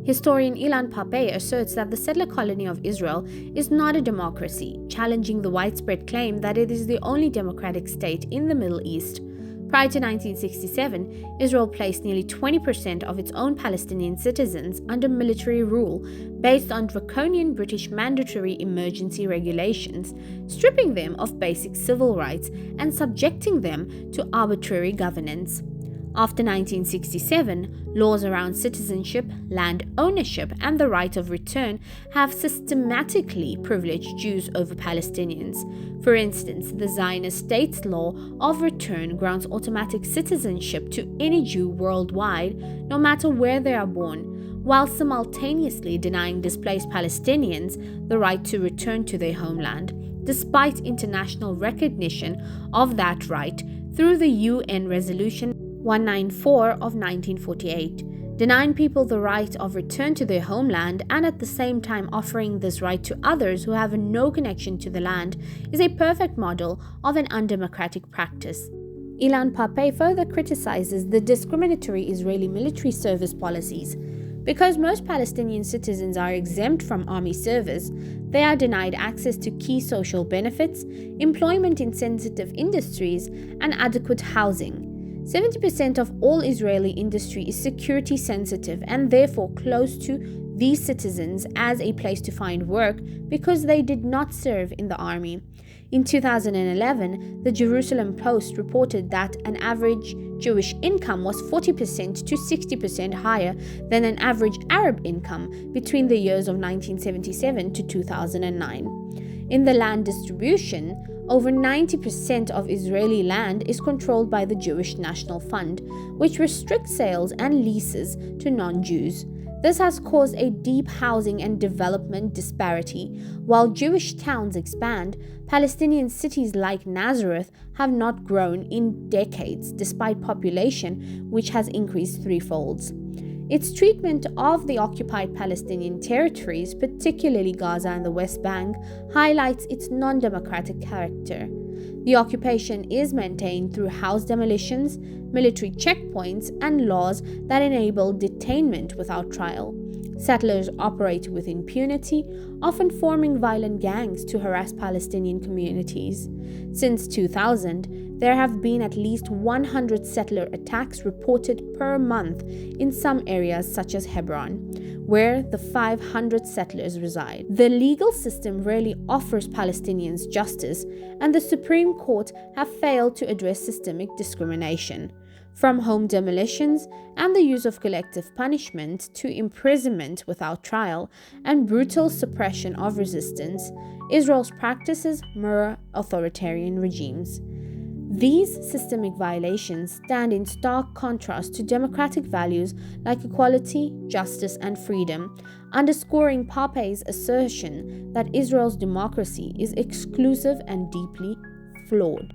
Historian Ilan Pape asserts that the settler colony of Israel is not a democracy, challenging the widespread claim that it is the only democratic state in the Middle East. Prior to 1967, Israel placed nearly 20% of its own Palestinian citizens under military rule based on draconian British mandatory emergency regulations, stripping them of basic civil rights and subjecting them to arbitrary governance. After 1967, laws around citizenship, land ownership, and the right of return have systematically privileged Jews over Palestinians. For instance, the Zionist state's law of return grants automatic citizenship to any Jew worldwide, no matter where they are born, while simultaneously denying displaced Palestinians the right to return to their homeland, despite international recognition of that right through the UN Resolution 194 of 1948, denying people the right of return to their homeland and at the same time offering this right to others who have no connection to the land is a perfect model of an undemocratic practice. Ilan Pape further criticizes the discriminatory Israeli military service policies. Because most Palestinian citizens are exempt from army service, they are denied access to key social benefits, employment in sensitive industries, and adequate housing. 70% of all Israeli industry is security sensitive and therefore close to these citizens as a place to find work because they did not serve in the army. In 2011, the Jerusalem Post reported that an average Jewish income was 40% to 60% higher than an average Arab income between the years of 1977 to 2009. In the land distribution, over 90% of Israeli land is controlled by the Jewish National Fund, which restricts sales and leases to non-Jews. This has caused a deep housing and development disparity. While Jewish towns expand, Palestinian cities like Nazareth have not grown in decades, despite population which has increased threefold. Its treatment of the occupied Palestinian territories, particularly Gaza and the West Bank, highlights its non-democratic character. The occupation is maintained through house demolitions, military checkpoints, and laws that enable detainment without trial. Settlers operate with impunity, often forming violent gangs to harass Palestinian communities. Since 2000, there have been at least 100 settler attacks reported per month in some areas such as Hebron, where the 500 settlers reside. The legal system rarely offers Palestinians justice, and the Supreme Court have failed to address systemic discrimination. From home demolitions and the use of collective punishment to imprisonment without trial and brutal suppression of resistance, Israel's practices mirror authoritarian regimes. These systemic violations stand in stark contrast to democratic values like equality, justice, and freedom, underscoring Pape's assertion that Israel's democracy is exclusive and deeply flawed.